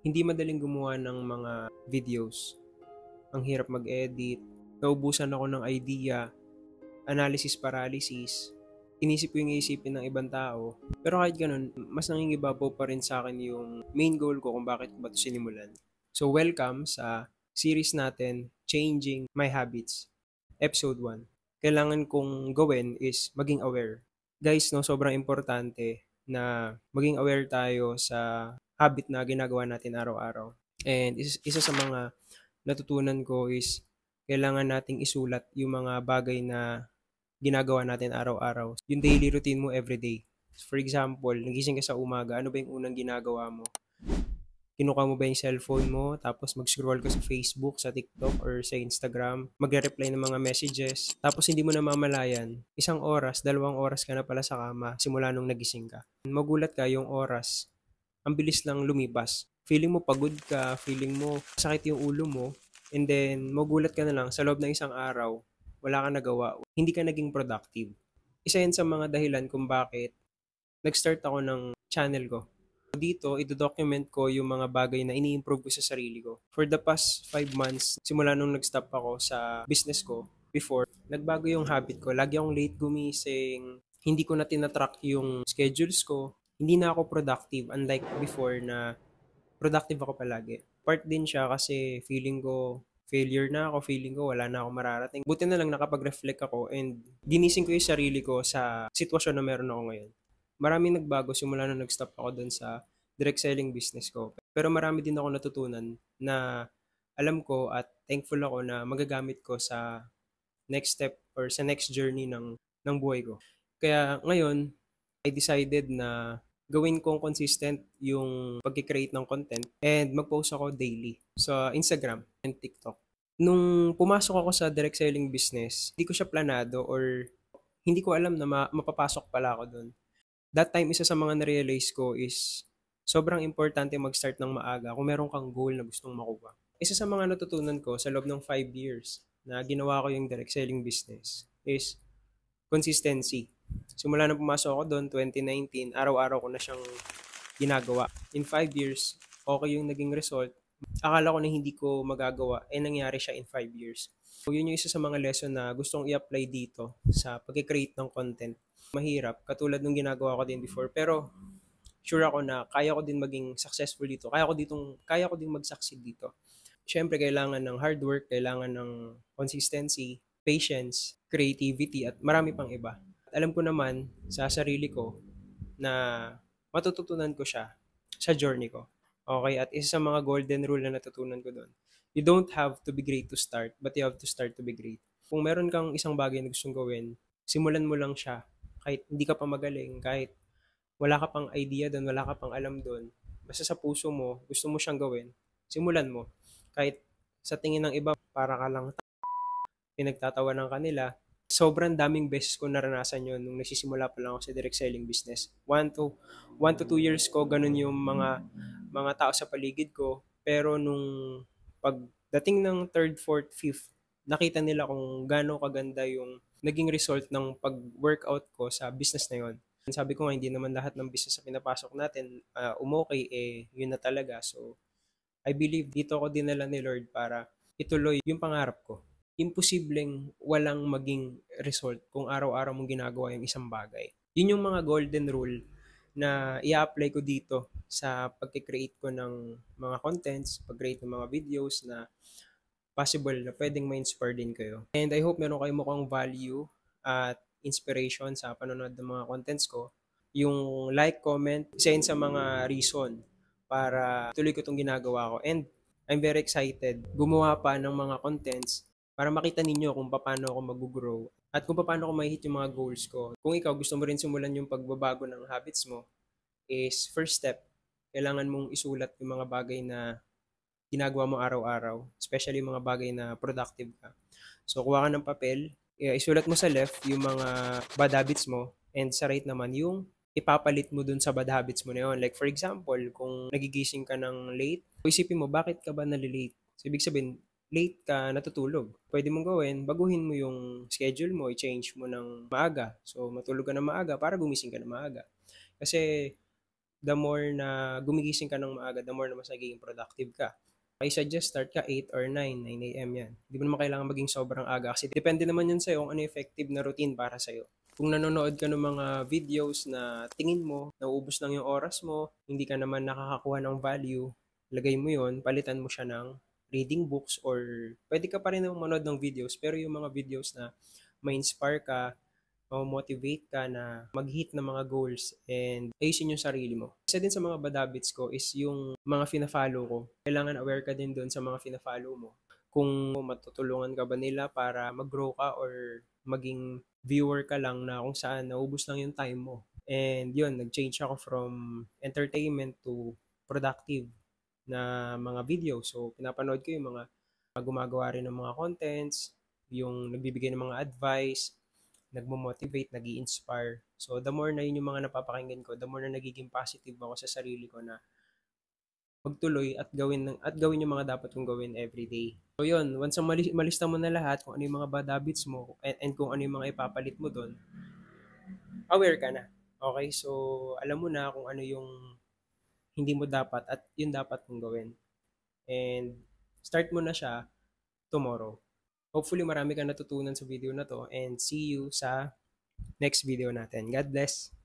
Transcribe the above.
Hindi madaling gumawa ng mga videos. Ang hirap mag-edit, naubusan ako ng idea, analysis paralysis, inisip ko yung iisipin ng ibang tao. Pero kahit ganun, mas nangingibabaw pa rin sa akin yung main goal ko kung bakit ko ba ito sinimulan. So welcome sa series natin, Changing My Habits, Episode 1. Kailangan kong gawin is maging aware. Guys, no, sobrang importante na maging aware tayo sa habit na ginagawa natin araw-araw. And isa sa mga natutunan ko is kailangan nating isulat yung mga bagay na ginagawa natin araw-araw. Yung daily routine mo everyday. For example, nagising ka sa umaga, ano ba yung unang ginagawa mo? Kinuha mo ba yung cellphone mo, tapos mag-scroll ka sa Facebook, sa TikTok, or sa Instagram, magre-reply ng mga messages, tapos hindi mo namamalayan, 1 oras, 2 oras ka na pala sa kama, simula nung nagising ka. Magulat ka yung oras, ang bilis lang lumipas. Feeling mo pagod ka, feeling mo sakit yung ulo mo, and then magulat ka na lang sa loob ng 1 araw, wala kang nagawa, hindi ka naging productive. Isa yan sa mga dahilan kung bakit nag-start ako ng channel ko. Dito, i-document ko yung mga bagay na ini-improve ko sa sarili ko. For the past 5 months, simula nung nag-stop ako sa business ko, before, nagbago yung habit ko. Lagi akong late gumising, hindi ko na tinatrack yung schedules ko, hindi na ako productive unlike before na productive ako palagi. Part din siya kasi feeling ko failure na ako, feeling ko wala na ako mararating. Buti na lang nakapag-reflect ako and ginising ko yung sarili ko sa sitwasyon na meron ako ngayon. Maraming nagbago simula nung nag-stop ako dun sa direct selling business ko. Pero marami din ako natutunan na alam ko at thankful ako na magagamit ko sa next step or sa next journey ng buhay ko. Kaya ngayon, I decided na gawin kong consistent yung pag-create ng content and mag-post ako daily sa Instagram and TikTok. Nung pumasok ako sa direct selling business, hindi ko siya planado or hindi ko alam na mapapasok pala ako doon. That time, isa sa mga na-realize ko is sobrang importante mag-start ng maaga kung meron kang goal na gustong makuha. Isa sa mga natutunan ko sa loob ng 5 years na ginawa ko yung direct selling business is consistency. Simula nang pumasok ako doon, 2019, araw-araw ko na siyang ginagawa. In 5 years, okay yung naging result. Akala ko na hindi ko magagawa, nangyari siya in 5 years. So, yun yung isa sa mga lesson na gustong i-apply dito sa pag-create ng content. Mahirap, katulad nung ginagawa ko din before, pero sure ako na kaya ko din maging successful dito. Kaya ko din mag-succeed dito. Siyempre, kailangan ng hard work, kailangan ng consistency, patience, creativity, at marami pang iba. Alam ko naman sa sarili ko na matututunan ko siya sa journey ko. Okay, at isa sa mga golden rule na natutunan ko doon, you don't have to be great to start, but you have to start to be great. Kung meron kang isang bagay na gustong gawin, simulan mo lang siya. Kahit hindi ka pa magaling, kahit wala ka pang idea doon, wala ka pang alam doon, basta sa puso mo, gusto mo siyang gawin, simulan mo. Kahit sa tingin ng iba, para ka lang pinagtatawa ng kanila, sobrang daming beses ko naranasan yon nung nagsisimula pa lang ako sa direct selling business. 1 to 2 years ko, ganun yung mga tao sa paligid ko. Pero nung pagdating ng third, fourth, fifth, nakita nila kung gaano kaganda yung naging result ng pag-workout ko sa business na yon. Sabi ko nga, hindi naman lahat ng business na pinapasok natin, umokay, yun na talaga. So, I believe dito ako dinala ni Lord para ituloy yung pangarap ko. Imposibleng walang maging result kung araw-araw mong ginagawa yung isang bagay. Yun yung mga golden rule na i-apply ko dito sa pag-create ko ng mga contents, pag-create ng mga videos na possible na pwedeng ma-inspire din kayo. And I hope meron kayo mukhang value at inspiration sa panonood ng mga contents ko. Yung like, comment, isa yun sa mga reason para tuloy ko itong ginagawa ko. And I'm very excited gumawa pa ng mga contents para makita ninyo kung paano ako mag-grow at kung paano ako ma-hit yung mga goals ko. Kung ikaw gusto mo rin simulan yung pagbabago ng habits mo, is first step, kailangan mong isulat yung mga bagay na ginagawa mo araw-araw, especially yung mga bagay na productive ka. So, kuha ka ng papel, isulat mo sa left yung mga bad habits mo, and sa right naman yung ipapalit mo dun sa bad habits mo na yun. Like for example, kung nagigising ka ng late, isipin mo, bakit ka ba nalilate? So, ibig sabihin, late ka natutulog. Pwede mong gawin, baguhin mo yung schedule mo, i-change mo ng maaga. So, matulog ka na maaga para gumising ka na maaga. Kasi, the more na gumigising ka ng maaga, the more na mas nagiging productive ka. I suggest start ka 8 or 9 a.m. yan. Hindi mo naman kailangan maging sobrang aga kasi depende naman yun sa'yo kung ano effective na routine para sa'yo. Kung nanonood ka ng mga videos na tingin mo, nauubos lang yung oras mo, hindi ka naman nakakakuha ng value, lagay mo yun, palitan mo siya ng reading books or pwede ka pa rin naman manood ng videos pero yung mga videos na ma-inspire ka, motivate ka na mag-hit ng mga goals and ayusin yung sarili mo. Isa din sa mga bad habits ko is yung mga fina-follow ko. Kailangan aware ka din doon sa mga fina-follow mo. Kung matutulungan ka ba nila para mag-grow ka or maging viewer ka lang na kung saan naubos lang yung time mo. And yun, nag-change ako from entertainment to productive na mga video. So, pinapanood ko yung mga gumagawa rin ng mga contents, yung nagbibigay ng mga advice, nagmo-motivate, nag-i-inspire. So, the more na yun yung mga napapakinggan ko, the more na nagiging positive ako sa sarili ko na magtuloy at gawin yung mga dapat kong gawin every day. So, yun, once malista mo na lahat kung ano yung mga bad habits mo and kung ano yung mga ipapalit mo doon, aware ka na. Okay? So, alam mo na kung ano yung hindi mo dapat at yung dapat mong gawin. And start mo na siya tomorrow. Hopefully marami kang natutunan sa video na to and see you sa next video natin. God bless!